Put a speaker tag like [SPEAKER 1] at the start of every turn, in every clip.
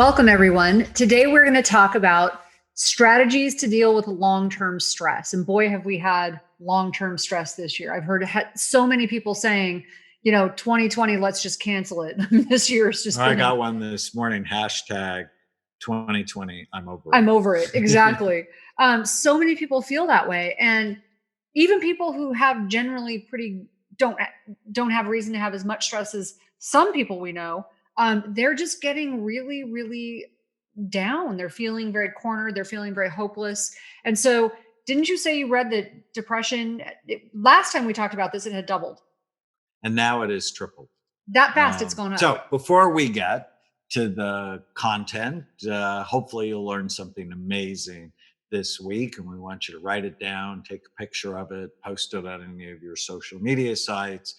[SPEAKER 1] Welcome, everyone. Today, we're going to talk about strategies to deal with long-term stress. And boy, have we had long-term stress this year. I've heard so many people saying, 2020, let's just cancel it. This year is just
[SPEAKER 2] I got one this morning, hashtag 2020, I'm over it.
[SPEAKER 1] I'm over it. Exactly. So many people feel that way. And even people who have generally don't have reason to have as much stress as some people we know, they're just getting really, really down. They're feeling very cornered. They're feeling very hopeless. And so, didn't you say you read that depression, last time we talked about this, it had doubled?
[SPEAKER 2] And now it is tripled.
[SPEAKER 1] That fast, it's gone up.
[SPEAKER 2] So before we get to the content, hopefully you'll learn something amazing this week. And we want you to write it down, take a picture of it, post it on any of your social media sites.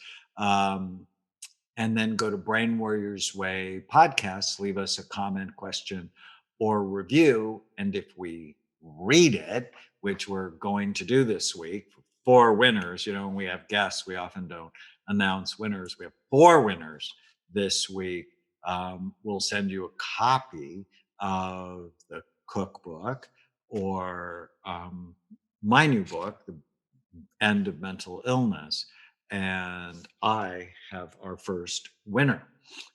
[SPEAKER 2] And then go to Brain Warriors Way podcast, leave us a comment, question, or review. And if we read it, which we're going to do this week, for winners, when we have guests, we often don't announce winners. We have 4 winners this week. We'll send you a copy of the cookbook or my new book, The End of Mental Illness. And I have our first winner,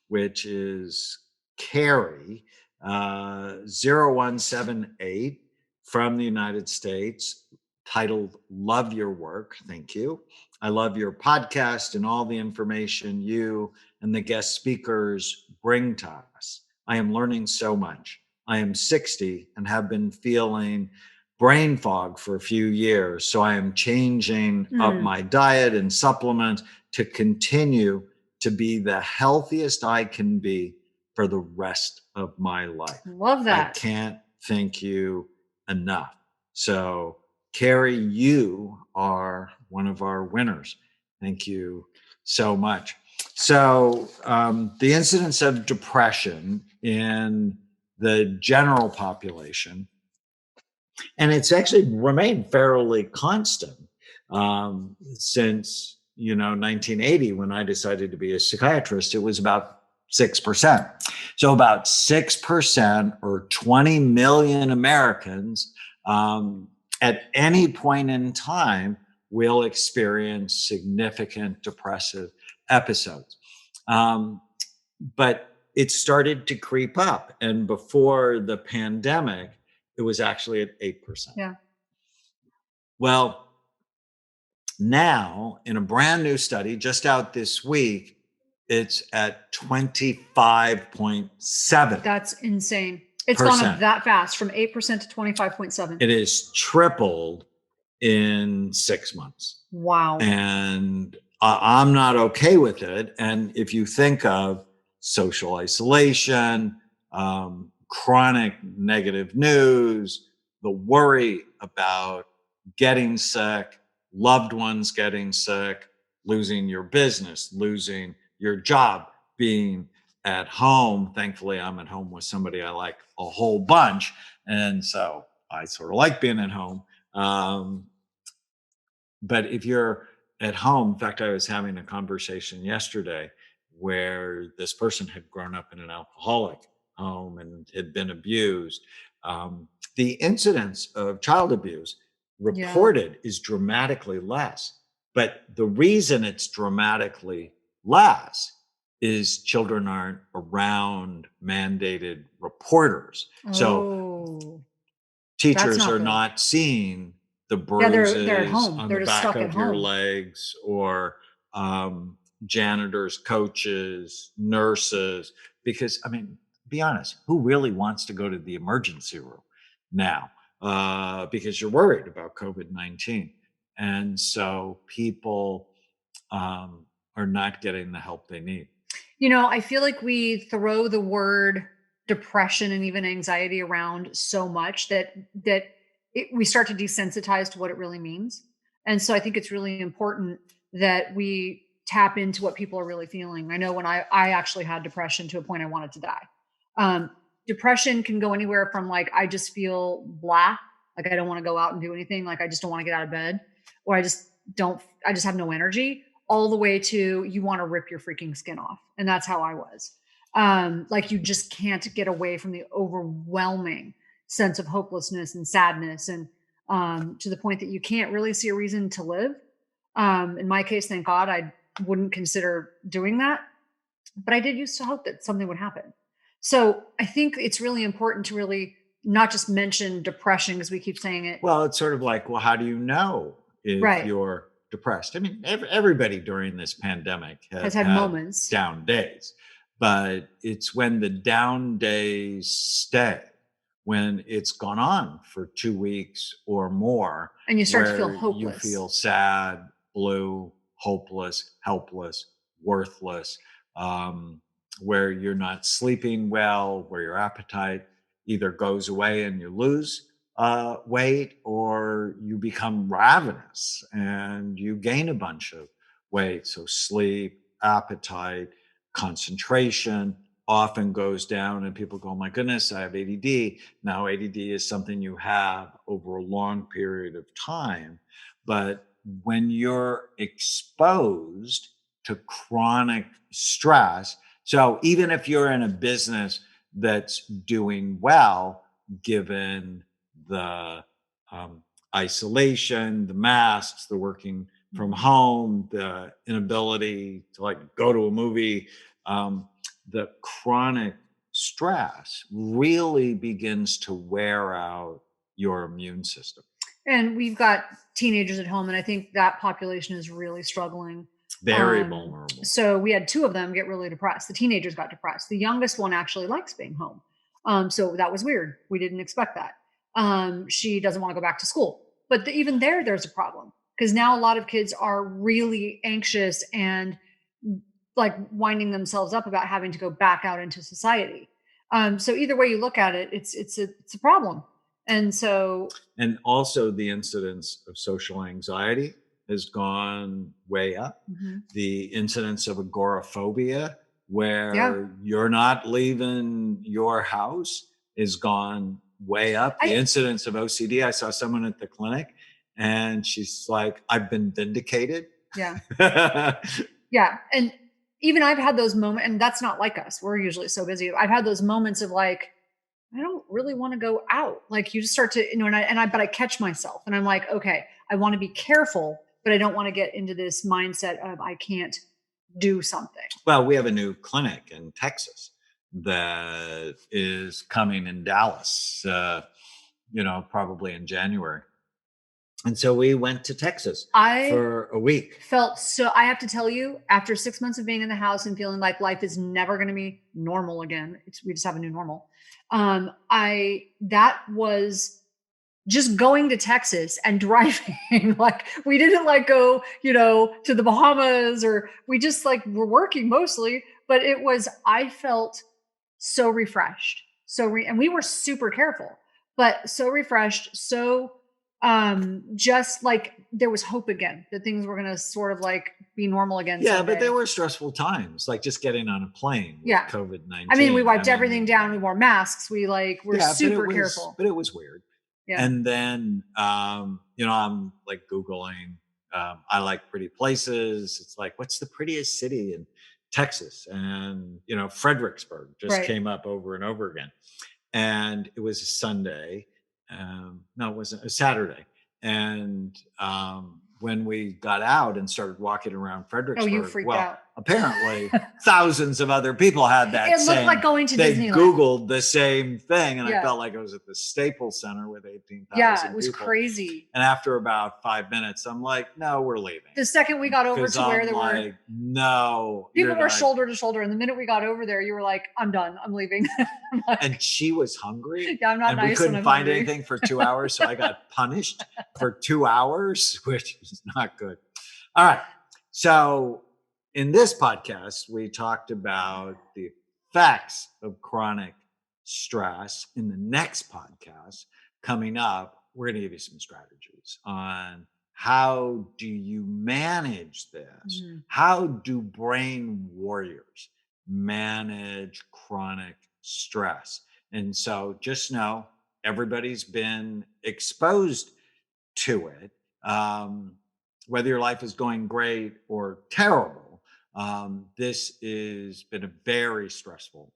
[SPEAKER 2] which is Carrie 0178 from the United States, titled Love Your Work. Thank you. I love your podcast and all the information you and the guest speakers bring to us. I am learning so much. I am 60 and have been feeling brain fog for a few years. So I am changing up my diet and supplements to continue to be the healthiest I can be for the rest of my life.
[SPEAKER 1] Love that.
[SPEAKER 2] I can't thank you enough. So Carrie, you are one of our winners. Thank you so much. So the incidence of depression in the general population, and it's actually remained fairly constant since 1980, when I decided to be a psychiatrist. It was about 6%. So about 6% or 20 million Americans at any point in time will experience significant depressive episodes. But it started to creep up. And before the pandemic, it was actually at 8%.
[SPEAKER 1] Yeah.
[SPEAKER 2] Well, now in a brand new study just out this week, it's at 25.7.
[SPEAKER 1] That's insane. It's gone up that fast, from 8% to 25.7.
[SPEAKER 2] It is tripled in 6 months.
[SPEAKER 1] Wow.
[SPEAKER 2] And I'm not okay with it. And if you think of social isolation, chronic negative news, the worry about getting sick, loved ones getting sick, losing your business, losing your job, being at home. Thankfully, I'm at home with somebody I like a whole bunch. And so I sort of like being at home. But if you're at home, in fact, I was having a conversation yesterday where this person had grown up in an alcoholic home and had been abused. The incidence of child abuse reported is dramatically less. But the reason it's dramatically less is children aren't around mandated reporters. So teachers are not seeing the bruises
[SPEAKER 1] they're at home.
[SPEAKER 2] on
[SPEAKER 1] They're
[SPEAKER 2] the
[SPEAKER 1] just
[SPEAKER 2] back
[SPEAKER 1] stuck
[SPEAKER 2] of
[SPEAKER 1] at
[SPEAKER 2] your
[SPEAKER 1] home.
[SPEAKER 2] legs, or janitors, coaches, nurses. Because, be honest, who really wants to go to the emergency room now? Because you're worried about COVID-19. And so people are not getting the help they need.
[SPEAKER 1] I feel like we throw the word depression and even anxiety around so much that we start to desensitize to what it really means. And so I think it's really important that we tap into what people are really feeling. I know when I actually had depression to a point I wanted to die. Depression can go anywhere from like, I just feel blah, like I don't want to go out and do anything, like I just don't want to get out of bed, or I just have no energy, all the way to you want to rip your freaking skin off. And that's how I was. Like you just can't get away from the overwhelming sense of hopelessness and sadness, and to the point that you can't really see a reason to live. In my case, thank God, I wouldn't consider doing that, but I did used to hope that something would happen. So I think it's really important to really not just mention depression because we keep saying it.
[SPEAKER 2] Well, it's sort of like, well, how do you know if
[SPEAKER 1] Right.
[SPEAKER 2] you're depressed? I mean, everybody during this pandemic
[SPEAKER 1] Has
[SPEAKER 2] has
[SPEAKER 1] had
[SPEAKER 2] had
[SPEAKER 1] moments,
[SPEAKER 2] down days, but it's when the down days stay, when it's gone on for 2 weeks or more,
[SPEAKER 1] and you start to feel
[SPEAKER 2] where you feel
[SPEAKER 1] hopeless.
[SPEAKER 2] sad, blue, hopeless, helpless, worthless, um, where you're not sleeping well, where your appetite either goes away and you lose weight, or you become ravenous and you gain a bunch of weight. So, sleep, appetite, concentration often goes down, and people go, "Oh my goodness, I have ADD." Now, ADD is something you have over a long period of time. But when you're exposed to chronic stress, so even if you're in a business that's doing well, given the isolation, the masks, the working from
[SPEAKER 1] Mhm.
[SPEAKER 2] home, the inability to like go to a movie, um, the chronic stress really begins to wear out your immune system.
[SPEAKER 1] And we've got teenagers at home, and I think that population is really struggling.
[SPEAKER 2] Very vulnerable.
[SPEAKER 1] So we had two of them get really depressed. The teenagers got depressed. The youngest one actually likes being home. So that was weird. We didn't expect that. She doesn't want to go back to school. But even there, there's a problem because now a lot of kids are really anxious and like winding themselves up about having to go back out into society. So either way you look at it, it's a problem. And so
[SPEAKER 2] And also, the incidence of social anxiety has gone way up.
[SPEAKER 1] mhm.
[SPEAKER 2] The incidence of agoraphobia,
[SPEAKER 1] Yeah.
[SPEAKER 2] where you're not leaving your house, is gone way up. The
[SPEAKER 1] I
[SPEAKER 2] incidence of OCD, I saw someone at the clinic and she's like, I've been vindicated.
[SPEAKER 1] yeah. Yeah. And even I've had those moments, and that's not like us. We're usually so busy. I've had those moments of like, I don't really want to go out. Like you just start to, but I catch myself and I'm like, okay, I want to be careful, but I don't want to get into this mindset of I can't do something.
[SPEAKER 2] Well, we have a new clinic in Texas that is coming in Dallas, probably in January. And so we went to Texas
[SPEAKER 1] I
[SPEAKER 2] for a week.
[SPEAKER 1] felt so, I have to tell you, after 6 months of being in the house and feeling like life is never going to be normal again, we just have a new normal. That was just going to Texas and driving. Like we didn't like go, to the Bahamas, or we just like were working mostly, but I felt so refreshed. And we were super careful, but so refreshed, so just like there was hope again that things were going to sort of like be normal again
[SPEAKER 2] Yeah, but there
[SPEAKER 1] someday.
[SPEAKER 2] were stressful times, like just getting on a plane with
[SPEAKER 1] Yeah.
[SPEAKER 2] COVID
[SPEAKER 1] I mean, we
[SPEAKER 2] 19. I
[SPEAKER 1] wiped everything
[SPEAKER 2] mean,
[SPEAKER 1] down. We wore masks. We're
[SPEAKER 2] yeah,
[SPEAKER 1] super careful.
[SPEAKER 2] but it was weird.
[SPEAKER 1] Yeah.
[SPEAKER 2] And then, I'm like Googling, I like pretty places. It's like, what's the prettiest city in Texas? And, Fredericksburg just
[SPEAKER 1] Right.
[SPEAKER 2] came up over and over again. And it was a Sunday. No, it wasn't a Saturday. And when we got out and started walking around
[SPEAKER 1] Oh, you
[SPEAKER 2] Fredericksburg,
[SPEAKER 1] freaked
[SPEAKER 2] well,
[SPEAKER 1] out.
[SPEAKER 2] apparently thousands of other people had that
[SPEAKER 1] It looked like
[SPEAKER 2] same.
[SPEAKER 1] going to
[SPEAKER 2] They
[SPEAKER 1] Disneyland.
[SPEAKER 2] Googled the same thing, and I
[SPEAKER 1] Yeah.
[SPEAKER 2] felt like I was at the Staples Center with
[SPEAKER 1] Yeah, it
[SPEAKER 2] 18,000
[SPEAKER 1] was
[SPEAKER 2] people.
[SPEAKER 1] crazy.
[SPEAKER 2] And after about 5 minutes, I'm like, no, we're leaving.
[SPEAKER 1] The second we got over
[SPEAKER 2] Because
[SPEAKER 1] to where
[SPEAKER 2] I'm
[SPEAKER 1] there were
[SPEAKER 2] like, no, you're
[SPEAKER 1] people were
[SPEAKER 2] not.
[SPEAKER 1] shoulder to shoulder, and the minute we got over there, you were like, "I'm done. I'm leaving." I'm like,
[SPEAKER 2] And she was hungry
[SPEAKER 1] "Yeah, I'm not
[SPEAKER 2] and we
[SPEAKER 1] nice when
[SPEAKER 2] couldn't
[SPEAKER 1] I'm
[SPEAKER 2] find
[SPEAKER 1] hungry."
[SPEAKER 2] anything for 2 hours. So I got punished for 2 hours, which is not good. All right. So in this podcast, we talked about the effects of chronic stress. In the next podcast coming up, we're going to give you some strategies on how do you manage this?
[SPEAKER 1] Mhm.
[SPEAKER 2] How do brain warriors manage chronic stress? And so just know everybody's been exposed to it. Whether your life is going great or terrible, This has been a very stressful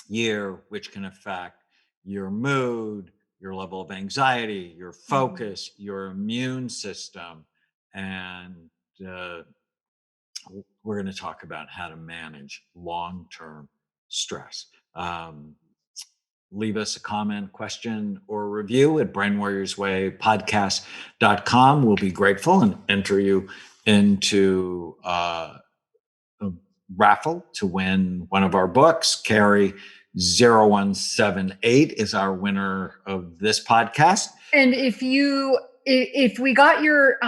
[SPEAKER 2] year, which can affect your mood, your level of anxiety, your
[SPEAKER 1] Mhm.
[SPEAKER 2] focus, your immune system. And uh, we're going to talk about how to manage long term stress. Um, Leave us a comment, question, or review at brainwarriorswaypodcast.com. We'll be grateful and enter you into a raffle to win one of our books. Carrie 0178 is our winner of this podcast.
[SPEAKER 1] And if we got your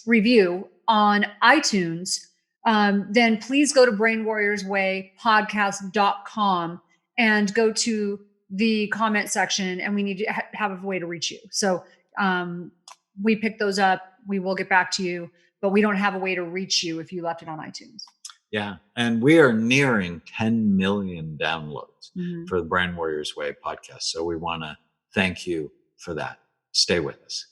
[SPEAKER 1] review on iTunes, then please go to brainwarriorswaypodcast.com and go to the comment section, and we need to have a way to reach you. So we pick those up. We will get back to you, but we don't have a way to reach you if you left it on iTunes.
[SPEAKER 2] Yeah. And we are nearing 10 million downloads
[SPEAKER 1] Mhm.
[SPEAKER 2] for the Brain Warriors Way podcast. So we want to thank you for that. Stay with us.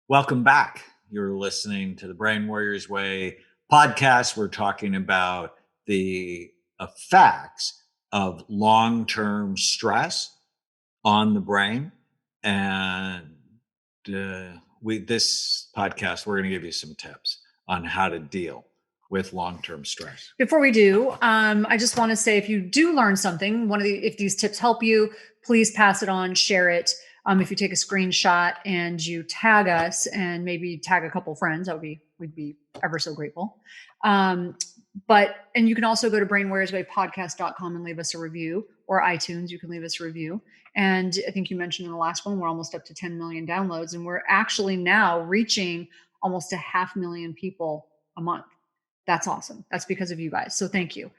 [SPEAKER 2] Welcome back. You're listening to the Brain Warriors Way podcast. We're talking about the effects of long term stress on the brain. And this podcast, we're going to give you some tips on how to deal with long term stress.
[SPEAKER 1] Before we do, I just want to say if you do learn something, if these tips help you, please pass it on, share it. If you take a screenshot and you tag us and maybe tag a couple friends, we'd be ever so grateful. And you can also go to brainwarriorswaypodcast.com and leave us a review, or iTunes, you can leave us a review. And I think you mentioned in the last one, we're almost up to 10 million downloads, and we're actually now reaching almost 500,000 people a month. That's awesome. That's because of you guys. So thank you.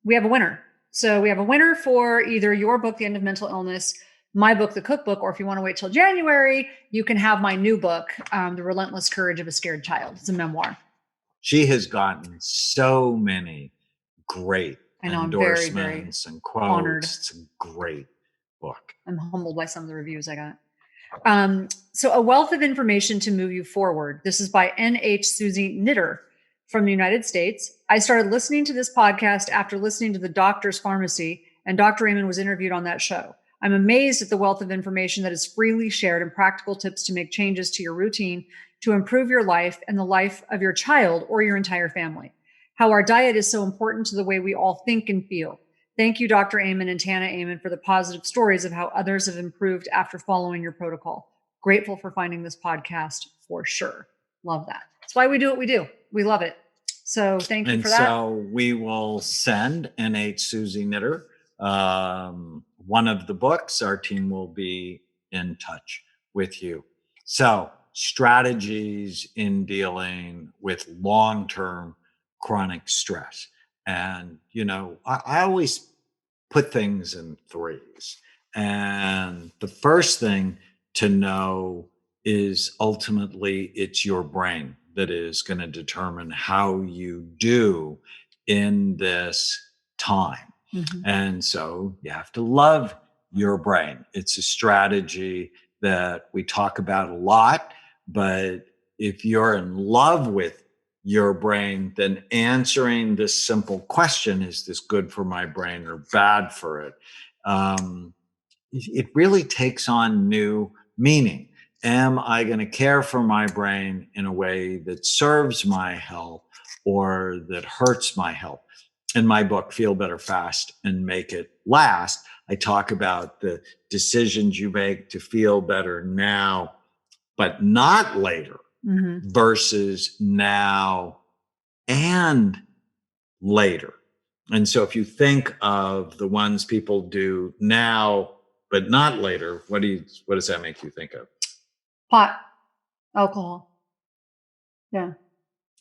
[SPEAKER 1] We have a winner. So we have a winner for either your book, The End of Mental Illness, my book, The Cookbook, or if you want to wait till January, you can have my new book, The Relentless Courage of a Scared Child. It's a memoir.
[SPEAKER 2] She has gotten so many great endorsements and quotes.
[SPEAKER 1] Honored.
[SPEAKER 2] It's a great book.
[SPEAKER 1] I'm humbled by some of the reviews I got. So a wealth of information to move you forward. This is by N.H. Susie Knitter from the United States. I started listening to this podcast after listening to the Doctor's Pharmacy, and Dr. Amen was interviewed on that show. I'm amazed at the wealth of information that is freely shared and practical tips to make changes to your routine to improve your life and the life of your child or your entire family. How our diet is so important to the way we all think and feel. Thank you, Dr. Amen and Tana Amen, for the positive stories of how others have improved after following your protocol. Grateful for finding this podcast for sure. Love that. That's why we do what we do. We love it. So thank you for that.
[SPEAKER 2] So we will send N.H. Susie Knitter one of the books. Our team will be in touch with you. So strategies in dealing with long-term chronic stress. And, I always put things in threes. And the first thing to know is ultimately it's your brain that is going to determine how you do in this time.
[SPEAKER 1] Mhm.
[SPEAKER 2] And so you have to love your brain. It's a strategy that we talk about a lot, but if you're in love with your brain, then answering this simple question, is this good for my brain or bad for it? It really takes on new meaning. Am I going to care for my brain in a way that serves my health or that hurts my health? In my book, Feel Better Fast and Make It Last, I talk about the decisions you make to feel better now, but not later, versus now and later. And so if you think of the ones people do now, but not later, what does that make you think of?
[SPEAKER 1] Pot, alcohol, Yeah.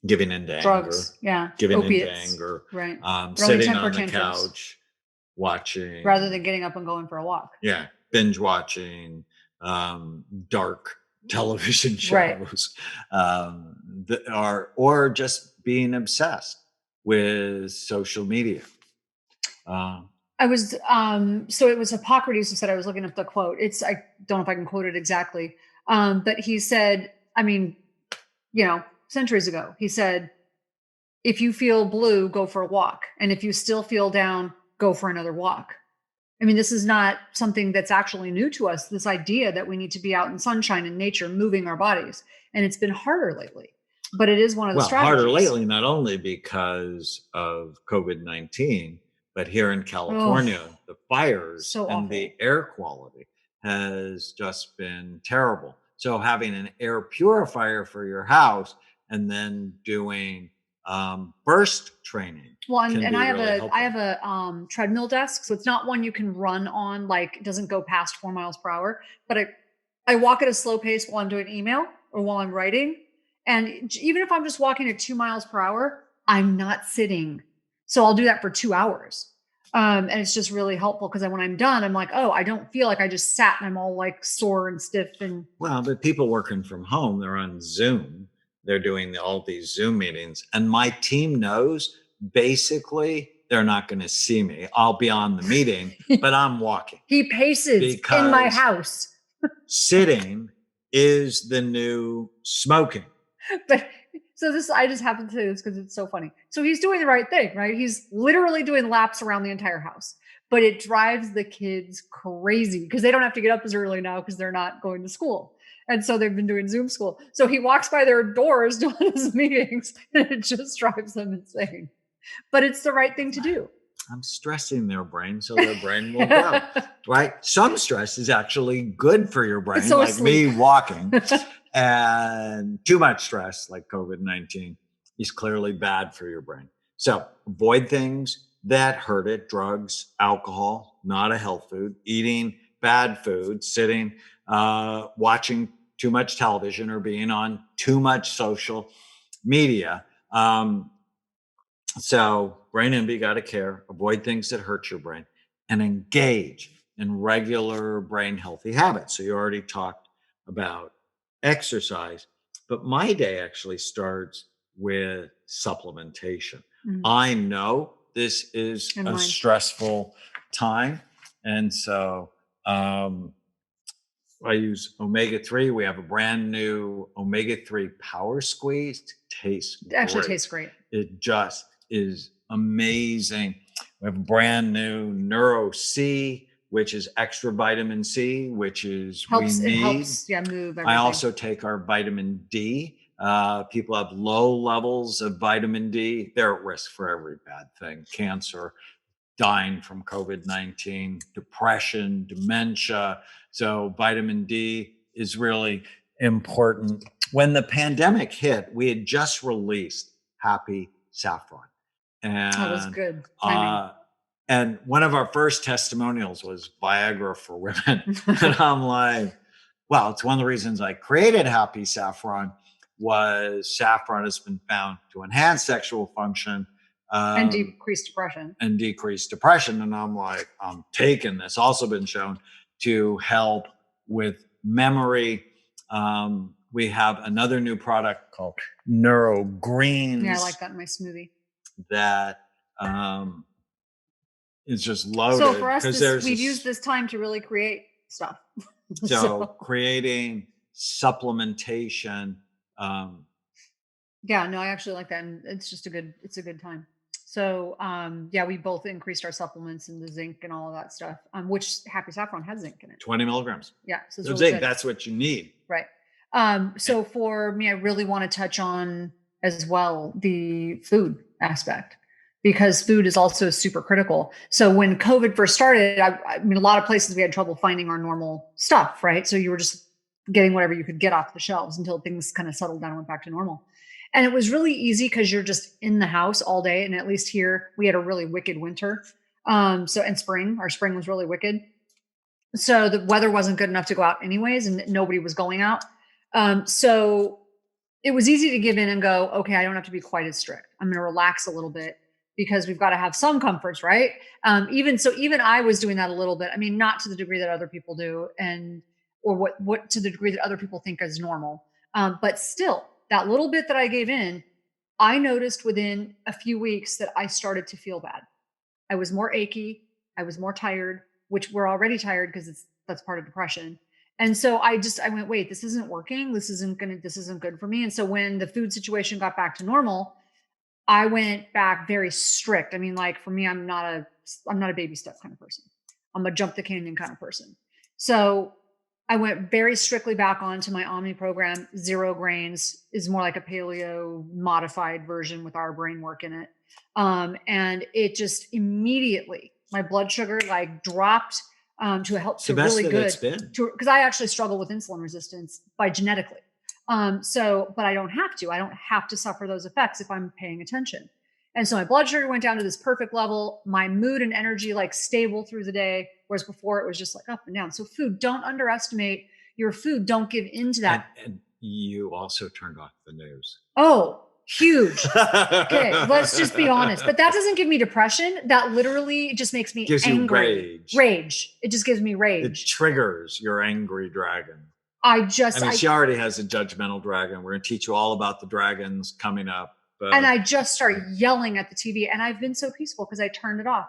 [SPEAKER 2] giving into anger,
[SPEAKER 1] Drugs. Yeah.
[SPEAKER 2] giving into
[SPEAKER 1] Opiates.
[SPEAKER 2] anger,
[SPEAKER 1] Right. Throwing
[SPEAKER 2] sitting
[SPEAKER 1] temper
[SPEAKER 2] on the
[SPEAKER 1] tantrums
[SPEAKER 2] couch,
[SPEAKER 1] rather
[SPEAKER 2] watching,
[SPEAKER 1] than getting up and going for a walk.
[SPEAKER 2] yeah, binge watching, dark television
[SPEAKER 1] Right.
[SPEAKER 2] shows, that are, or just being obsessed with social media. Um,
[SPEAKER 1] I was so it was Hippocrates who said, I was looking up the quote. I don't know if I can quote it exactly. But he said, I mean, centuries ago, he said, if you feel blue, go for a walk. And if you still feel down, go for another walk. I mean, this is not something that's actually new to us, this idea that we need to be out in sunshine and nature, moving our bodies. And it's been harder lately, but it is one of the
[SPEAKER 2] well, harder
[SPEAKER 1] strategies.
[SPEAKER 2] lately, not only because of COVID-19, but here in
[SPEAKER 1] Oh,
[SPEAKER 2] California, the fires
[SPEAKER 1] so
[SPEAKER 2] and the
[SPEAKER 1] awful.
[SPEAKER 2] air quality has just been terrible. So having an air purifier for your house and then doing burst training
[SPEAKER 1] Well, and,
[SPEAKER 2] can
[SPEAKER 1] and
[SPEAKER 2] be
[SPEAKER 1] I have
[SPEAKER 2] really
[SPEAKER 1] a I
[SPEAKER 2] helpful.
[SPEAKER 1] have a treadmill desk, so it's not one you can run on. Like, it doesn't go past 4 miles per hour. But I walk at a slow pace while I'm doing email or while I'm writing, and even if I'm just walking at 2 miles per hour, I'm not sitting. So I'll do that for 2 hours, and it's just really helpful because when I'm done, I'm like, oh, I don't feel like I just sat and I'm all like sore and stiff and
[SPEAKER 2] Well, but people working from home, they're on Zoom. They're doing all these Zoom meetings. And my team knows basically they're not going to see me. I'll be on the meeting, but I'm walking
[SPEAKER 1] he paces in my
[SPEAKER 2] because
[SPEAKER 1] house.
[SPEAKER 2] sitting is the new smoking.
[SPEAKER 1] But so this, I just happen to say this because it's so funny. So he's doing the right thing, right? He's literally doing laps around the entire house, but it drives the kids crazy because they don't have to get up as early now because they're not going to school. And so they've been doing Zoom school. So he walks by their doors doing his meetings and it just drives them insane. But it's the right thing to do.
[SPEAKER 2] I'm stressing their brain so their brain will grow, right? Some stress is actually good for your brain,
[SPEAKER 1] So
[SPEAKER 2] like
[SPEAKER 1] asleep.
[SPEAKER 2] me walking. And too much stress, like COVID-19, is clearly bad for your brain. So avoid things that hurt it: drugs, alcohol, not a health food, eating bad food, sitting, watching too much television, or being on too much social media. So brain envy, got to care, avoid things that hurt your brain, and engage in regular brain healthy habits. So you already talked about exercise, but my day actually starts with supplementation.
[SPEAKER 1] Mhm.
[SPEAKER 2] I know this is
[SPEAKER 1] And
[SPEAKER 2] a
[SPEAKER 1] mine.
[SPEAKER 2] stressful time. And so I use omega 3. We have a brand new omega 3 power squeeze. It tastes
[SPEAKER 1] It actually
[SPEAKER 2] great.
[SPEAKER 1] tastes great.
[SPEAKER 2] It just is amazing. We have a brand new Neuro C, which is extra vitamin C, which is we
[SPEAKER 1] It
[SPEAKER 2] need.
[SPEAKER 1] helps, yeah, move
[SPEAKER 2] I
[SPEAKER 1] everything.
[SPEAKER 2] also take our vitamin D. People have low levels of vitamin D. They're at risk for every bad thing: cancer, dying from COVID-19, depression, dementia. So vitamin D is really important. When the pandemic hit, we had just released Happy Saffron.
[SPEAKER 1] That was
[SPEAKER 2] And
[SPEAKER 1] good timing.
[SPEAKER 2] uh, and one of our first testimonials was Viagra for women. And I'm like, well, it's one of the reasons I created Happy Saffron. Was saffron has been found to enhance sexual function,
[SPEAKER 1] And
[SPEAKER 2] um,
[SPEAKER 1] decreased depression.
[SPEAKER 2] and decrease depression. And I'm like, I'm taking this. Also been shown to help with memory. We have another new product called Neuro
[SPEAKER 1] Yeah, I
[SPEAKER 2] Greens
[SPEAKER 1] like that in my smoothie.
[SPEAKER 2] that um, is just
[SPEAKER 1] So for
[SPEAKER 2] loaded
[SPEAKER 1] us,
[SPEAKER 2] because
[SPEAKER 1] this
[SPEAKER 2] there's
[SPEAKER 1] we've used
[SPEAKER 2] this.
[SPEAKER 1] this time to really create stuff.
[SPEAKER 2] So
[SPEAKER 1] So
[SPEAKER 2] creating supplementation. Um,
[SPEAKER 1] yeah, no, I actually like that, and it's a good time. So yeah, we both increased our supplements and the zinc and all of that stuff. Which Happy Saffron has zinc in it.
[SPEAKER 2] 20 milligrams
[SPEAKER 1] Yeah, so it's
[SPEAKER 2] of
[SPEAKER 1] really
[SPEAKER 2] zinc.
[SPEAKER 1] good.
[SPEAKER 2] That's what you need.
[SPEAKER 1] Right.
[SPEAKER 2] And
[SPEAKER 1] So for me, I really want to touch on as well the food aspect because food is also super critical. So when COVID first started, I mean, a lot of places we had trouble finding our normal stuff, right? So you were just getting whatever you could get off the shelves until things kind of settled down and went back to normal. And it was really easy because you're just in the house all day. And at least here we had a really wicked winter. So and spring, our spring was really wicked. So the weather wasn't good enough to go out anyways, and nobody was going out. So it was easy to give in and go, okay, I don't have to be quite as strict. I'm going to relax a little bit because we've got to have some comforts, right? Even I was doing that a little bit. I mean, not to the degree that other people do, and or what to the degree that other people think is normal. But still, that little bit that I gave in, I noticed within a few weeks that I started to feel bad. I was more achy. I was more tired, which we're already tired because that's part of depression. And so I went, wait, this isn't working. This isn't good for me. And so when the food situation got back to normal, I went back very strict. I mean, like for me, I'm not a baby step kind of person. I'm a jump the canyon kind of person. So I went very strictly back onto my Omni program. Zero grains is more like a paleo modified version with our brain work in it. And it just immediately my blood sugar like dropped
[SPEAKER 2] It's the
[SPEAKER 1] to
[SPEAKER 2] best
[SPEAKER 1] really
[SPEAKER 2] that it's
[SPEAKER 1] good
[SPEAKER 2] been.
[SPEAKER 1] to because I actually struggle with insulin resistance by genetically. But I don't have to. I don't have to suffer those effects if I'm paying attention. And so my blood sugar went down to this perfect level. My mood and energy like stable through the day, whereas before it was just like up and down. So food, don't underestimate your food. Don't give into
[SPEAKER 2] And
[SPEAKER 1] that.
[SPEAKER 2] you also turned off the news.
[SPEAKER 1] Oh, huge. Okay, let's just be honest. But that doesn't give me depression. That literally just makes me
[SPEAKER 2] Gives you
[SPEAKER 1] angry.
[SPEAKER 2] rage.
[SPEAKER 1] Rage. It just gives me
[SPEAKER 2] It
[SPEAKER 1] rage.
[SPEAKER 2] triggers your angry dragon.
[SPEAKER 1] I
[SPEAKER 2] I
[SPEAKER 1] just
[SPEAKER 2] mean,
[SPEAKER 1] I
[SPEAKER 2] she already has a judgmental dragon. We're going to teach you all about the dragons coming up.
[SPEAKER 1] and I just started yelling at the TV, and I've been so peaceful because I turned it off.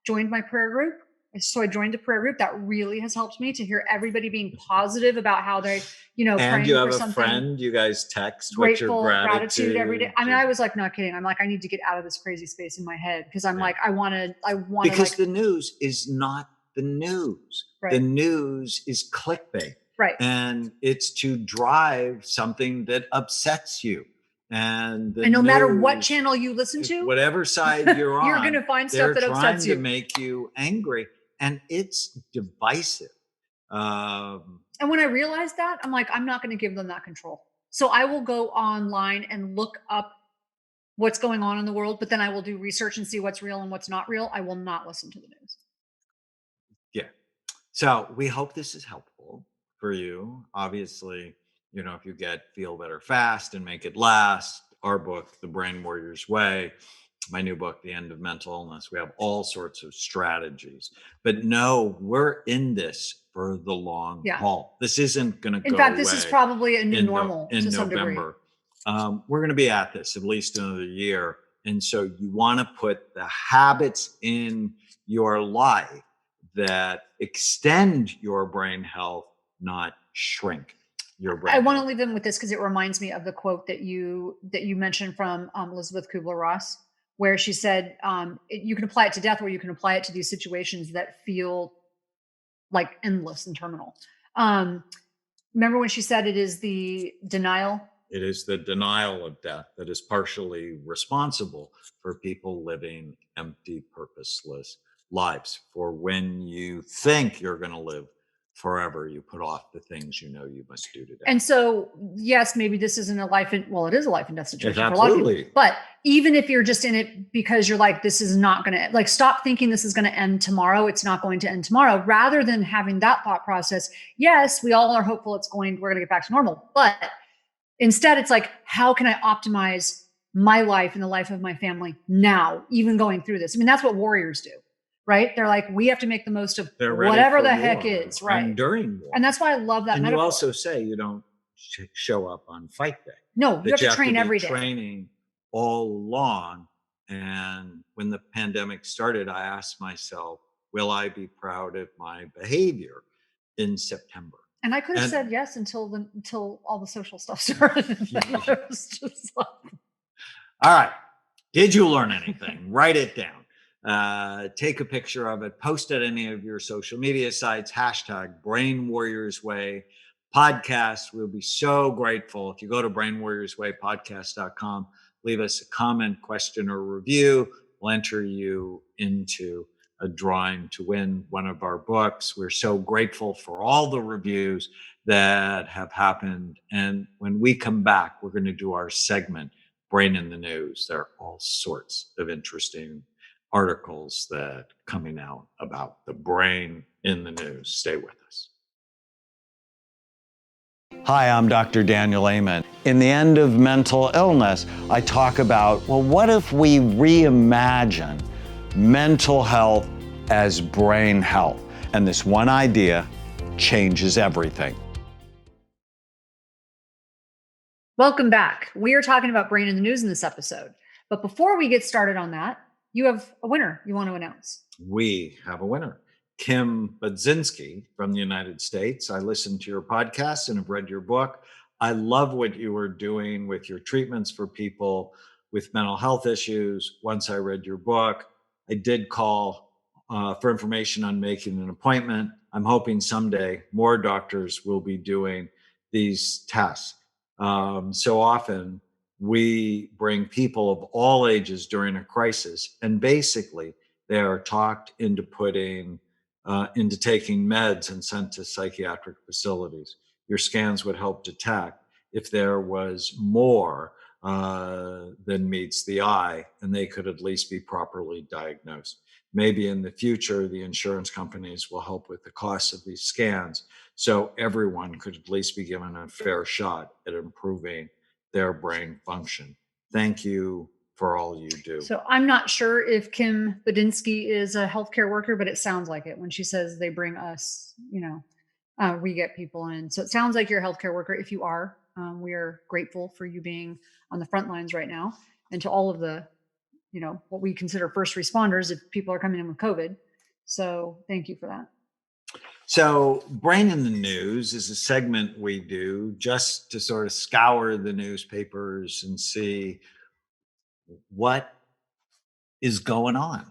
[SPEAKER 1] Joined my prayer group. So I joined a prayer group that really has helped me to hear everybody being positive about how they,
[SPEAKER 2] And you
[SPEAKER 1] praying
[SPEAKER 2] have
[SPEAKER 1] for
[SPEAKER 2] a
[SPEAKER 1] something,
[SPEAKER 2] friend. You guys text what's your
[SPEAKER 1] grateful, gratitude every day.
[SPEAKER 2] gratitude.
[SPEAKER 1] I mean, I was like, not kidding. I'm like, I need to get out of this crazy space in my head because I'm
[SPEAKER 2] Yeah.
[SPEAKER 1] like, I want to
[SPEAKER 2] Because
[SPEAKER 1] like,
[SPEAKER 2] the news is not the news. The
[SPEAKER 1] right,
[SPEAKER 2] news is clickbait.
[SPEAKER 1] right.
[SPEAKER 2] And it's to drive something that upsets you. And the
[SPEAKER 1] And no matter what
[SPEAKER 2] news,
[SPEAKER 1] channel you listen to,
[SPEAKER 2] whatever side you're
[SPEAKER 1] you're
[SPEAKER 2] on,
[SPEAKER 1] gonna find stuff
[SPEAKER 2] they're
[SPEAKER 1] that upsets
[SPEAKER 2] trying to
[SPEAKER 1] you.
[SPEAKER 2] make you angry. And it's divisive. Um,
[SPEAKER 1] And when I realized that, I'm like, I'm not going to give them that control. So I will go online and look up what's going on in the world, but then I will do research and see what's real and what's not real. I will not listen to the news.
[SPEAKER 2] yeah. So we hope this is helpful for you. Obviously, if you get Feel Better Fast and Make It Last, our book, The Brain Warrior's Way, my new book, The End of Mental Illness, we have all sorts of strategies. But no, we're in this for the long
[SPEAKER 1] Yeah.
[SPEAKER 2] haul. This isn't going to
[SPEAKER 1] In
[SPEAKER 2] go
[SPEAKER 1] fact, this is
[SPEAKER 2] away
[SPEAKER 1] probably a new
[SPEAKER 2] in the
[SPEAKER 1] normal
[SPEAKER 2] in
[SPEAKER 1] to some degree.
[SPEAKER 2] November. We're going to be at this at least another year. And so you want to put the habits in your life that extend your brain health, not shrink your brain
[SPEAKER 1] I want to
[SPEAKER 2] health.
[SPEAKER 1] leave them with this because it reminds me of the quote that you mentioned from Elizabeth Kubler-Ross, where she said, "You can apply it to death, or you can apply it to these situations that feel like endless and terminal." Um, Remember when she said it is the denial?
[SPEAKER 2] It is the denial of death that is partially responsible for people living empty, purposeless lives. For when you think you're going to live forever, you put off the things you know you must do today.
[SPEAKER 1] And so, yes, maybe this isn't a life and well, it is a life and death
[SPEAKER 2] Yes,
[SPEAKER 1] situation for a lot of people.
[SPEAKER 2] absolutely.
[SPEAKER 1] But even if you're just in it because you're like, this is not going to like, stop thinking this is going to end tomorrow. It's not going to end tomorrow. Rather than having that thought process, yes, we all are hopeful we're going to get back to normal. But instead, it's like, how can I optimize my life and the life of my family now, even going through this? I mean, that's what warriors do, right? They're like, we have to make the most of
[SPEAKER 2] They're ready
[SPEAKER 1] whatever
[SPEAKER 2] for
[SPEAKER 1] the
[SPEAKER 2] war
[SPEAKER 1] heck is, right?
[SPEAKER 2] and during war.
[SPEAKER 1] And that's why I love that
[SPEAKER 2] And you
[SPEAKER 1] metaphor.
[SPEAKER 2] also say you don't show up on fight day,
[SPEAKER 1] No, you have
[SPEAKER 2] that
[SPEAKER 1] to
[SPEAKER 2] you have to
[SPEAKER 1] train
[SPEAKER 2] be
[SPEAKER 1] every day.
[SPEAKER 2] training all along. And when the pandemic started, I asked myself, will I be proud of my behavior in September?
[SPEAKER 1] And I could have
[SPEAKER 2] And
[SPEAKER 1] said yes until all the social stuff started. And then I was just like,
[SPEAKER 2] all right, did you learn anything? Write it down. Take a picture of it, post it any of your social media sites, hashtag Brain Warriors Way podcast. We'll be so grateful if you go to brainwarriorswaypodcast.com, leave us a comment, question, or review. We'll enter you into a drawing to win one of our books. We're so grateful for all the reviews that have happened. And when we come back, we're going to do our segment, Brain in the News. There are all sorts of interesting articles that coming out about the brain in the news. Stay with us. Hi, I'm Dr. Daniel Amen. In the end of mental illness, I talk about, well, what if we reimagine mental health as brain health? And this one idea changes everything.
[SPEAKER 1] Welcome back. We are talking about brain in the news in this episode. But before we get started on that, you have a winner you want to announce.
[SPEAKER 2] We have a winner. Kim Budzinski from the United States. I listened to your podcast and have read your book. I love what you were doing with your treatments for people with mental health issues. Once I read your book, I did call for information on making an appointment. I'm hoping someday more doctors will be doing these tests. So often we bring people of all ages during a crisis, and basically they are talked into taking meds and sent to psychiatric facilities. Your scans would help detect if there was more than meets the eye, and they could at least be properly diagnosed. Maybe in the future, the insurance companies will help with the cost of these scans, so everyone could at least be given a fair shot at improving their brain function. Thank you for all you do.
[SPEAKER 1] So I'm not sure if Kim Badinsky is a healthcare worker, but it sounds like it when she says they bring us, we get people in. So it sounds like you're a healthcare worker. If you are, we are grateful for you being on the front lines right now, and to all of the, what we consider first responders if people are coming in with COVID. So thank you for that.
[SPEAKER 2] So, Brain in the News is a segment we do just to sort of scour the newspapers and see what is going on.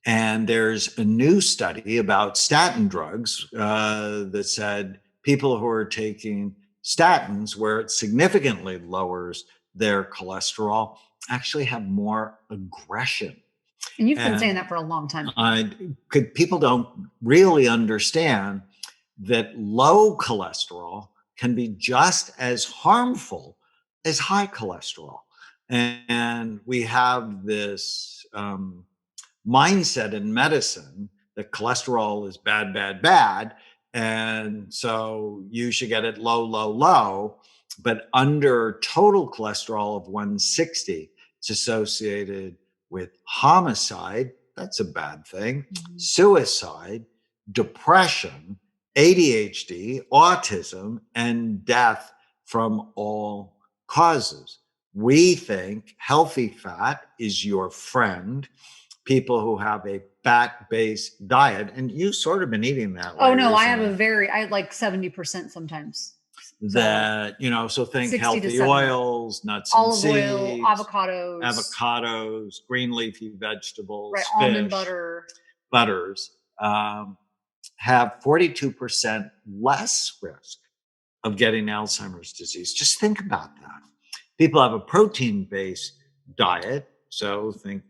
[SPEAKER 2] And there's a new study about statin drugs that said people who are taking statins, where it significantly lowers their cholesterol, actually have more aggression.
[SPEAKER 1] And you've been saying that for a long time.
[SPEAKER 2] People don't really understand that low cholesterol can be just as harmful as high cholesterol. And we have this mindset in medicine that cholesterol is bad, bad, bad. And so you should get it low, low, low. But under total cholesterol of 160, it's associated with homicide. That's a bad thing. Mm-hmm. Suicide, depression, ADHD, autism, and death from all causes. We think healthy fat is your friend. People who have a fat-based diet, and you've sort of been eating that way.
[SPEAKER 1] Oh no, recently. I had like 70% sometimes.
[SPEAKER 2] That, so think healthy oils, nuts and
[SPEAKER 1] olive oil,
[SPEAKER 2] avocados, green leafy vegetables,
[SPEAKER 1] right,
[SPEAKER 2] fish,
[SPEAKER 1] almond butter,
[SPEAKER 2] butters, have 42% less risk of getting Alzheimer's disease. Just think about that. People have a protein-based diet, so think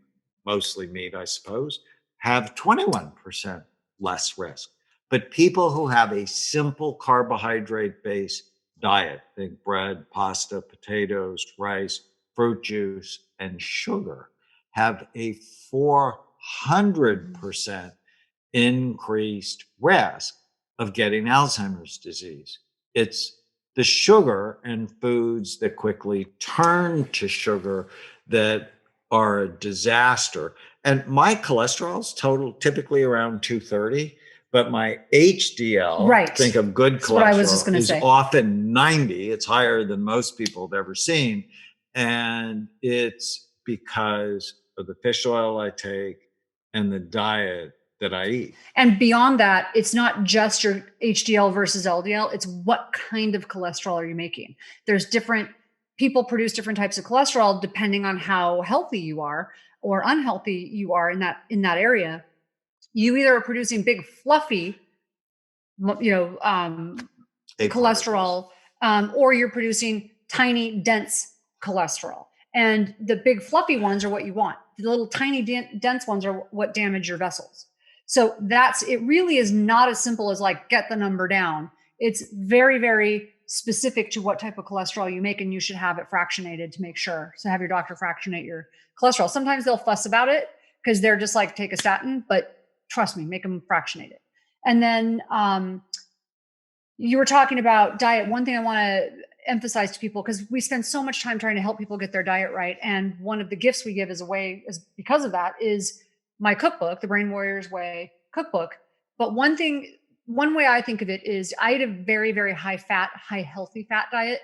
[SPEAKER 2] mostly meat, I suppose, have 21% less risk. But people who have a simple carbohydrate-based diet, think bread, pasta, potatoes, rice, fruit juice, and sugar, have a 400% increased risk of getting Alzheimer's disease. It's the sugar and foods that quickly turn to sugar that are a disaster. And my cholesterol is typically around 230, but my HDL,
[SPEAKER 1] right,
[SPEAKER 2] think of good
[SPEAKER 1] that's
[SPEAKER 2] cholesterol,
[SPEAKER 1] what I was just
[SPEAKER 2] is
[SPEAKER 1] say.
[SPEAKER 2] Often 90. It's higher than most people have ever seen. And it's because of the fish oil I take and the diet that I eat.
[SPEAKER 1] And beyond that, it's not just your HDL versus LDL, it's what kind of cholesterol are you making. There's people produce different types of cholesterol depending on how healthy you are or unhealthy you are in that area. You either are producing big fluffy, cholesterol, or you're producing tiny dense cholesterol. And the big fluffy ones are what you want. The little tiny dense ones are what damage your vessels. So it really is not as simple as like get the number down. It's very, very specific to what type of cholesterol you make, and you should have it fractionated to make sure. So have your doctor fractionate your cholesterol. Sometimes they'll fuss about it because they're just like, take a statin, but trust me, make them fractionate it. And then You were talking about diet. One thing I want to emphasize to people, because we spend so much time trying to help people get their diet right. And one of the gifts we give as a way is because of that is my cookbook, the Brain Warriors Way cookbook. But one way I think of it is I eat a very, very high fat, high healthy fat diet.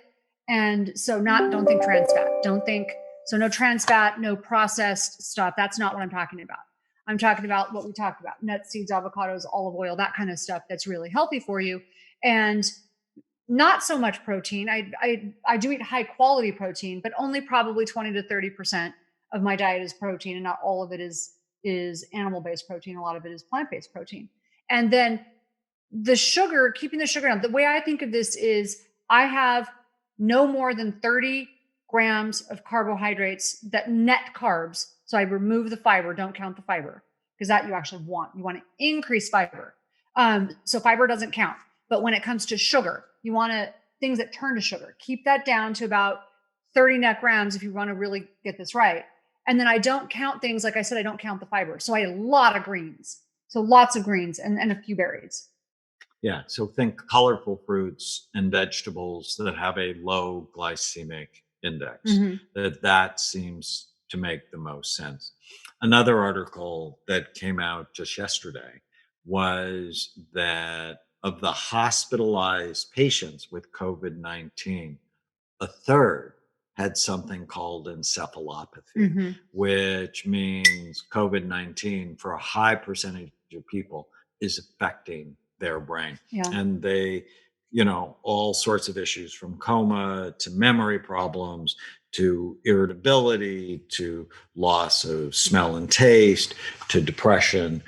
[SPEAKER 1] And so don't think trans fat. Don't think, so no trans fat, no processed stuff. That's not what I'm talking about. I'm talking about what we talked about: nuts, seeds, avocados, olive oil, that kind of stuff that's really healthy for you. And not so much protein. I do eat high quality protein, but only probably 20 to 30% of my diet is protein, and not all of it is animal based protein. A lot of it is plant based protein. And then the sugar, keeping the sugar down. The way I think of this is I have no more than 30 grams of carbohydrates, that net carbs. So I remove the fiber, don't count the fiber, because that you actually want. You want to increase fiber. So fiber doesn't count. But when it comes to sugar, you want to, things that turn to sugar, keep that down to about 30 net grams if you want to really get this right. And then I don't count things, like I said, I don't count the fiber. So I eat a lot of greens. So lots of greens and a few berries.
[SPEAKER 2] Yeah. So think colorful fruits and vegetables that have a low glycemic index.
[SPEAKER 1] Mm-hmm.
[SPEAKER 2] That seems to make the most sense. Another article that came out just yesterday was that of the hospitalized patients with COVID-19, a third had something called encephalopathy,
[SPEAKER 1] Mm-hmm.
[SPEAKER 2] which means COVID-19 for a high percentage of people is affecting their brain.
[SPEAKER 1] Yeah.
[SPEAKER 2] And they, all sorts of issues, from coma to memory problems to irritability to loss of smell and taste to depression,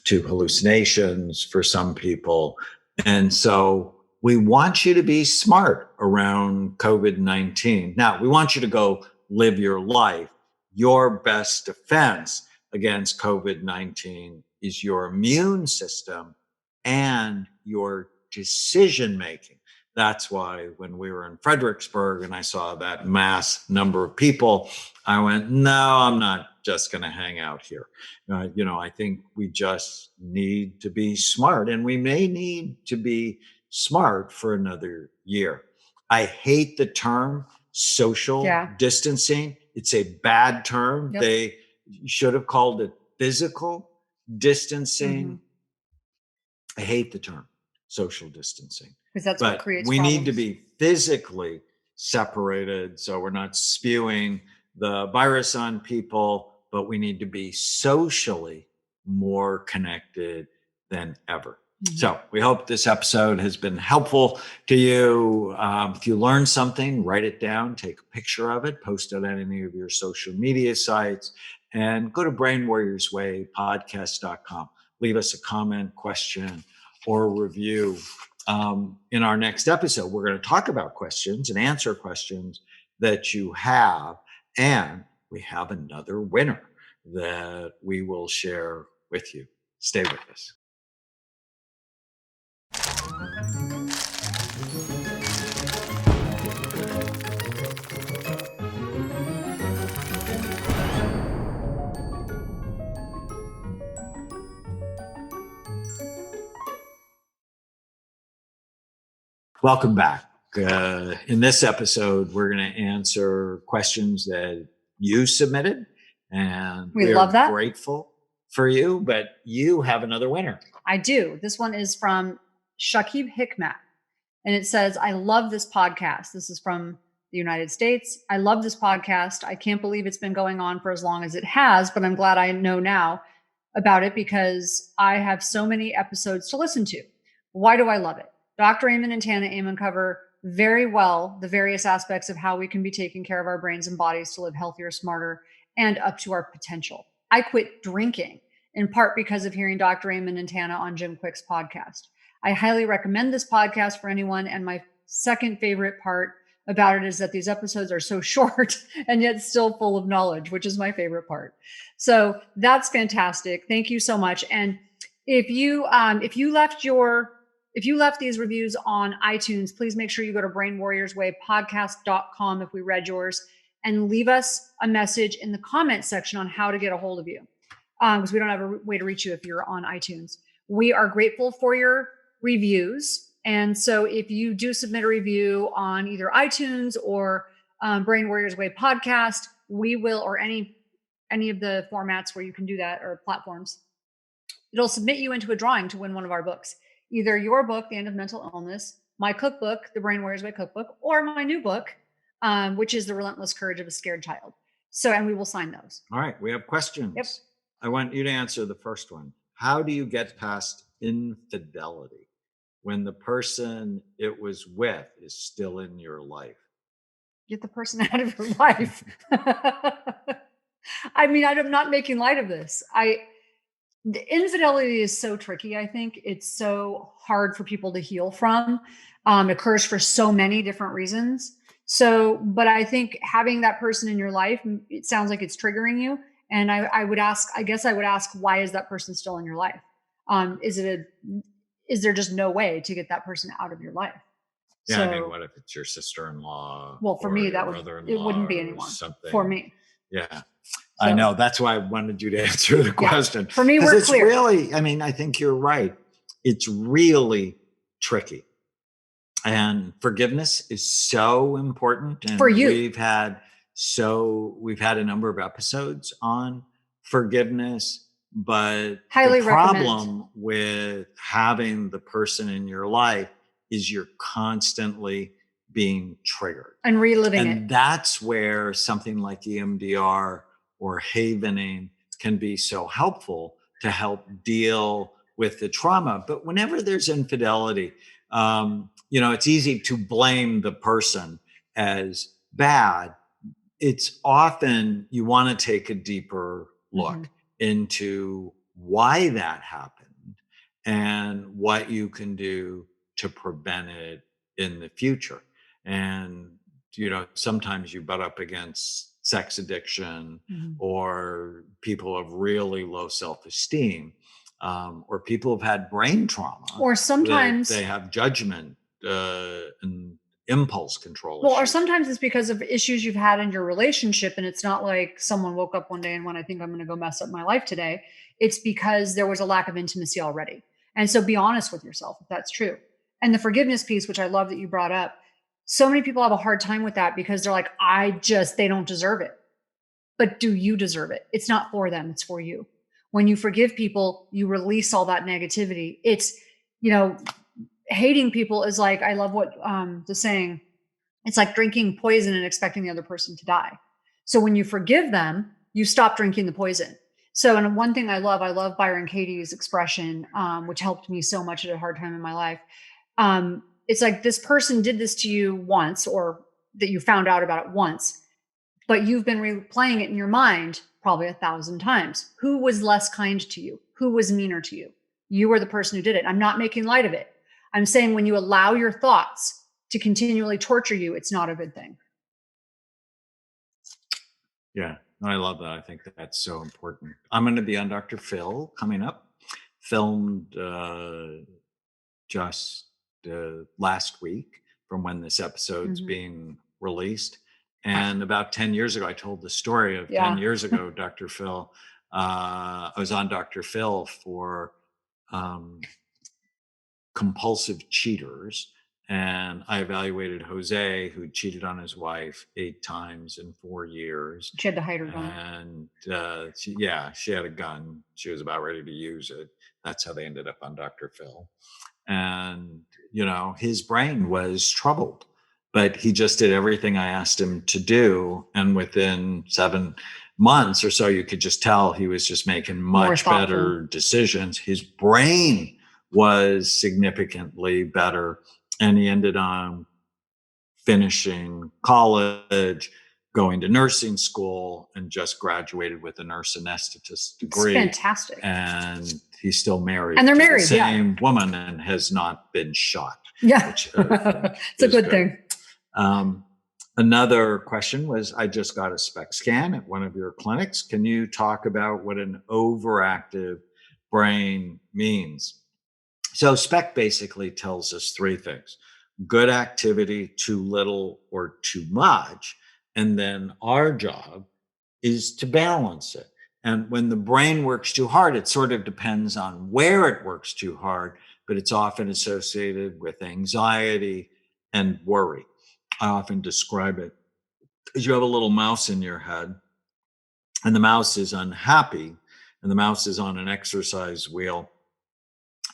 [SPEAKER 2] to hallucinations for some people. And so we want you to be smart around COVID-19. Now, we want you to go live your life. Your best defense against COVID-19 is your immune system and your decision making. That's why when we were in Fredericksburg and I saw that mass number of people, I went, no, I'm not just going to hang out here. I think we just need to be smart, and we may need to be smart for another year. I hate the term social distancing. It's a bad term.
[SPEAKER 1] Yep.
[SPEAKER 2] They should have called it physical distancing.
[SPEAKER 1] Mm-hmm.
[SPEAKER 2] I hate the term social distancing,
[SPEAKER 1] because that's what creates
[SPEAKER 2] we
[SPEAKER 1] problems.
[SPEAKER 2] need to be physically separated so we're not spewing the virus on people, but we need to be socially more connected than ever. Mm-hmm. So we hope this episode has been helpful to you. If you learned something, write it down, take a picture of it, post it on any of your social media sites, and go to brainwarriorswaypodcast.com. Leave us a comment, question, or review. In our next episode, we're going to talk about questions and answer questions that you have. And we have another winner that we will share with you. Stay with us. Welcome back. In this episode, we're going to answer questions that you submitted, and
[SPEAKER 1] we love that.
[SPEAKER 2] Grateful for you, but you have another winner.
[SPEAKER 1] I do. This one is from Shakib Hikmat, and it says, I love this podcast. This is from the United States. I love this podcast. I can't believe it's been going on for as long as it has, but I'm glad I know now about it because I have so many episodes to listen to. Why do I love it? Dr. Amen and Tana Amen cover very well the various aspects of how we can be taking care of our brains and bodies to live healthier, smarter, and up to our potential. I quit drinking in part because of hearing Dr. Amen and Tana on Jim Quick's podcast. I highly recommend this podcast for anyone. And my second favorite part about it is that these episodes are so short and yet still full of knowledge, which is my favorite part. So that's fantastic. Thank you so much. And if you left these reviews on iTunes, please make sure you go to brainwarriorswaypodcast.com if we read yours, and leave us a message in the comment section on how to get a hold of you. Because we don't have a way to reach you if you're on iTunes. We are grateful for your reviews. And so if you do submit a review on either iTunes or Brain Warriors Way podcast, we will, or any of the formats where you can do that or platforms, it'll submit you into a drawing to win one of our books. Either your book, The End of Mental Illness, my cookbook, The Brain Warriors Way Cookbook, or my new book, which is The Relentless Courage of a Scared Child. So, and we will sign those.
[SPEAKER 2] All right, we have questions.
[SPEAKER 1] Yep.
[SPEAKER 2] I want you to answer the first one. How do you get past infidelity when the person it was with is still in your life?
[SPEAKER 1] Get the person out of your life. I mean, I'm not making light of this. The infidelity is so tricky. I think it's so hard for people to heal from. It occurs for so many different reasons. So, but I think having that person in your life, it sounds like it's triggering you. And I would ask, I guess I would ask, why is that person still in your life? Is there just no way to get that person out of your life?
[SPEAKER 2] Yeah,
[SPEAKER 1] So,
[SPEAKER 2] I mean, what if it's your sister-in-law?
[SPEAKER 1] well, for me, it wouldn't be anyone. For me.
[SPEAKER 2] Yeah. I know. That's why I wanted you to answer the question.
[SPEAKER 1] For me, we're clear.
[SPEAKER 2] Really, I mean, I think you're right. It's really tricky. And forgiveness is so important. And
[SPEAKER 1] for you.
[SPEAKER 2] We've had a number of episodes on forgiveness, but
[SPEAKER 1] highly
[SPEAKER 2] the problem with having the person in your life is you're constantly being triggered
[SPEAKER 1] and reliving it.
[SPEAKER 2] And that's where something like EMDR or havening can be so helpful to help deal with the trauma. But whenever there's infidelity, it's easy to blame the person as bad. It's often you want to take a deeper look into why that happened and what you can do to prevent it in the future. And, sometimes you butt up against sex addiction or people of really low self-esteem, or people who've had brain trauma,
[SPEAKER 1] or sometimes
[SPEAKER 2] they have judgment and impulse control
[SPEAKER 1] or
[SPEAKER 2] issues.
[SPEAKER 1] sometimes it's because of issues you've had in your relationship, and it's not like someone woke up one day and went, I think I'm going to go mess up my life today. It's because there was a lack of intimacy already. And so be honest with yourself if that's true. And the forgiveness piece, which I love that you brought up, so many people have a hard time with that because they're like, they don't deserve it. But do you deserve it? It's not for them, it's for you. When you forgive people, you release all that negativity. It's, hating people is like, I love what the saying, it's like drinking poison and expecting the other person to die. So when you forgive them, you stop drinking the poison. So, and one thing I love Byron Katie's expression, which helped me so much at a hard time in my life. It's like this person did this to you once, or that you found out about it once, but you've been replaying it in your mind probably 1,000 times. Who was less kind to you? Who was meaner to you? You were the person who did it. I'm not making light of it. I'm saying when you allow your thoughts to continually torture you, it's not a good thing.
[SPEAKER 2] Yeah, I love that. I think that's so important. I'm going to be on Dr. Phil coming up, filmed just last week from when this episode's being released. And about 10 years ago, I told the story of 10 years ago, Dr. Phil. I was on Dr. Phil for compulsive cheaters. And I evaluated Jose, who cheated on his wife 8 times in 4 years.
[SPEAKER 1] She had to hide her gun.
[SPEAKER 2] And she had a gun. She was about ready to use it. That's how they ended up on Dr. Phil. And, his brain was troubled, but he just did everything I asked him to do. And within 7 months or so, you could just tell he was just making much better decisions. His brain was significantly better. And he ended on finishing college, going to nursing school, and just graduated with a nurse anesthetist degree.
[SPEAKER 1] It's fantastic.
[SPEAKER 2] And he's still married.
[SPEAKER 1] And they're married,
[SPEAKER 2] to the same woman, and has not been shot.
[SPEAKER 1] Yeah,
[SPEAKER 2] which,
[SPEAKER 1] it's a good thing.
[SPEAKER 2] Another question was, I just got a SPECT scan at one of your clinics. Can you talk about what an overactive brain means? So SPECT basically tells us 3 things: good activity, too little, or too much. And then our job is to balance it. And when the brain works too hard, it sort of depends on where it works too hard, but it's often associated with anxiety and worry. I often describe it as you have a little mouse in your head, and the mouse is unhappy, and the mouse is on an exercise wheel,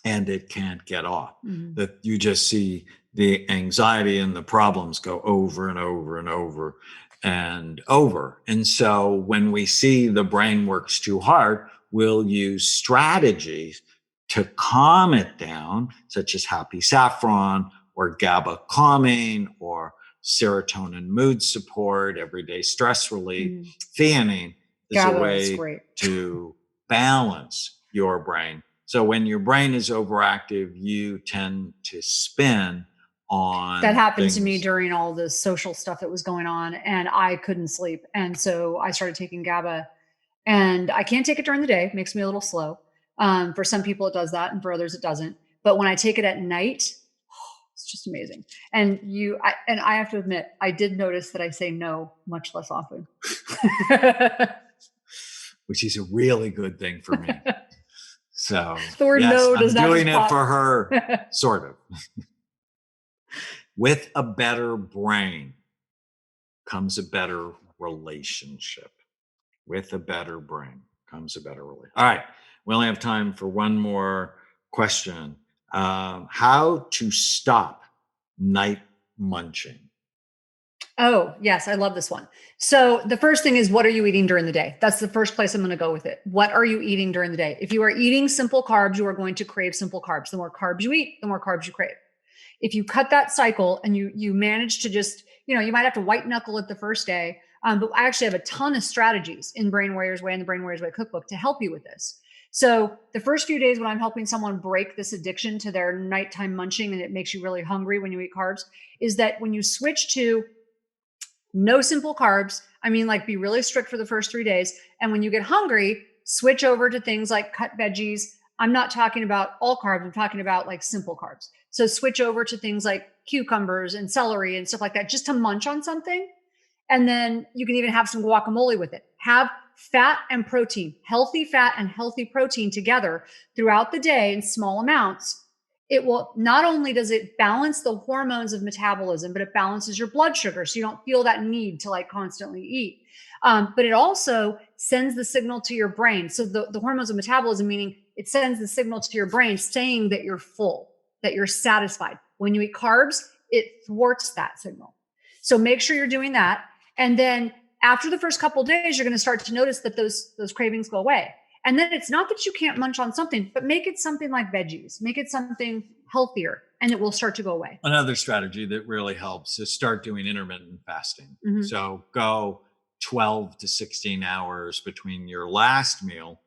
[SPEAKER 2] and it can't get off.
[SPEAKER 1] Mhm.
[SPEAKER 2] That you just see the anxiety and the problems go over and over and over and over. And so when we see the brain works too hard, we'll use strategies to calm it down, such as happy saffron or GABA calming or serotonin mood support, everyday stress relief.
[SPEAKER 1] Mhm.
[SPEAKER 2] Theanine is a
[SPEAKER 1] GABA is
[SPEAKER 2] way
[SPEAKER 1] great.
[SPEAKER 2] to balance your brain. So when your brain is overactive, you tend to spin on
[SPEAKER 1] That happened to me
[SPEAKER 2] things.
[SPEAKER 1] during all the social stuff that was going on, and I couldn't sleep. And so I started taking GABA, and I can't take it during the day, makes me a little slow. For some people, it does that, and for others, it doesn't. But when I take it at night, it's just amazing. And I have to admit, I did notice that I say no much less often.
[SPEAKER 2] Which is a really good thing for me. So
[SPEAKER 1] The word
[SPEAKER 2] yes,
[SPEAKER 1] no
[SPEAKER 2] I'm
[SPEAKER 1] does not
[SPEAKER 2] doing
[SPEAKER 1] just
[SPEAKER 2] it
[SPEAKER 1] pop.
[SPEAKER 2] for her, sort of. With a better brain comes a better relationship. With a better brain comes a better relationship. All right, we only have time for one more question. How to stop night munching?
[SPEAKER 1] Oh, yes, I love this one. So the first thing is, what are you eating during the day? That's the first place I'm going to go with it. What are you eating during the day? If you are eating simple carbs, you are going to crave simple carbs. The more carbs you eat, the more carbs you crave. If you cut that cycle and you manage to just, you might have to white knuckle it the first day. But I actually have a ton of strategies in Brain Warriors Way and the Brain Warriors Way cookbook to help you with this. So the first few days when I'm helping someone break this addiction to their nighttime munching, and it makes you really hungry when you eat carbs, is that when you switch to no simple carbs, I mean, like, be really strict for the first 3 days. And when you get hungry, switch over to things like cut veggies. I'm not talking about all carbs. I'm talking about like simple carbs. So switch over to things like cucumbers and celery and stuff like that, just to munch on something. And then you can even have some guacamole with it. Have fat and protein, healthy fat and healthy protein together throughout the day in small amounts. It will, not only does it balance the hormones of metabolism, but it balances your blood sugar. So you don't feel that need to like constantly eat. But it also sends the signal to your brain. So the hormones of metabolism, meaning it sends the signal to your brain saying that you're full, that you're satisfied. When you eat carbs, it thwarts that signal. So make sure you're doing that. And then after the first couple of days, you're going to start to notice that those cravings go away. And then it's not that you can't munch on something, but make it something like veggies, make it something healthier, and it will start to go away.
[SPEAKER 2] Another strategy that really helps is start doing intermittent fasting.
[SPEAKER 1] Mm-hmm.
[SPEAKER 2] So go 12 to 16 hours between your last meal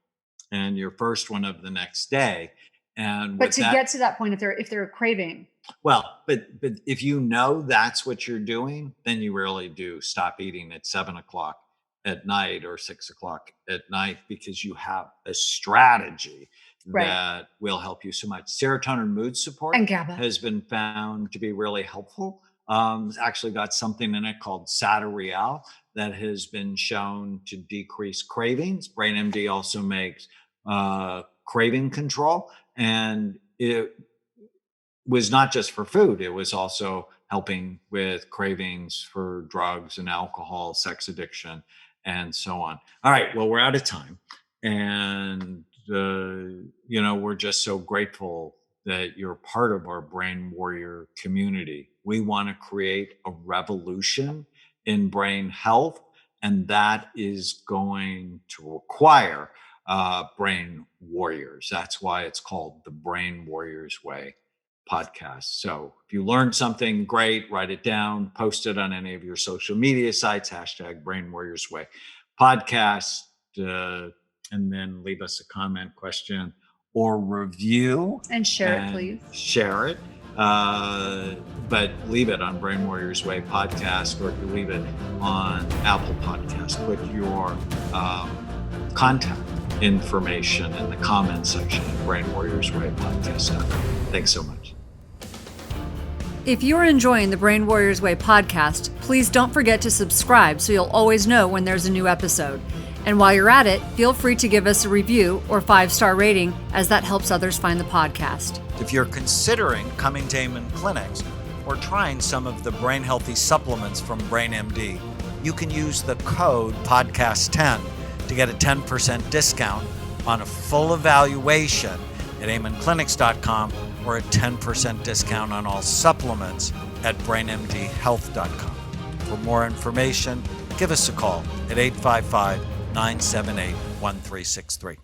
[SPEAKER 2] and your first one of the next day. And
[SPEAKER 1] but to get to that point, if they're craving.
[SPEAKER 2] Well, but if you know that's what you're doing, then you really do stop eating at 7 o'clock at night or 6 o'clock at night, because you have a strategy that will help you so much. Serotonin mood support
[SPEAKER 1] and GABA
[SPEAKER 2] has been found to be really helpful. It's actually got something in it called Satirial that has been shown to decrease cravings. BrainMD also makes craving control, and it was not just for food. It was also helping with cravings for drugs and alcohol, sex addiction, and so on. All right. Well, we're out of time. And, we're just so grateful that you're part of our Brain Warrior community. We want to create a revolution in brain health, and that is going to require brain warriors. That's why it's called the Brain Warriors Way podcast. So if you learned something great, write it down, post it on any of your social media sites, hashtag Brain Warriors Way podcast, and then leave us a comment, question, or review.
[SPEAKER 1] And share it, please.
[SPEAKER 2] Share it. But leave it on Brain Warriors Way podcast, or if you leave it on Apple Podcast, put your contact information in the comment section of Brain Warriors Way podcast. Thanks so much.
[SPEAKER 1] If you're enjoying the Brain Warriors Way podcast, please don't forget to subscribe so you'll always know when there's a new episode. And while you're at it, feel free to give us a review or 5-star rating, as that helps others find the podcast.
[SPEAKER 3] If you're considering coming to Amen Clinics or trying some of the brain healthy supplements from BrainMD, you can use the code podcast10 to get a 10% discount on a full evaluation at amenclinics.com or a 10% discount on all supplements at brainmdhealth.com. For more information, give us a call at 855-978-1363.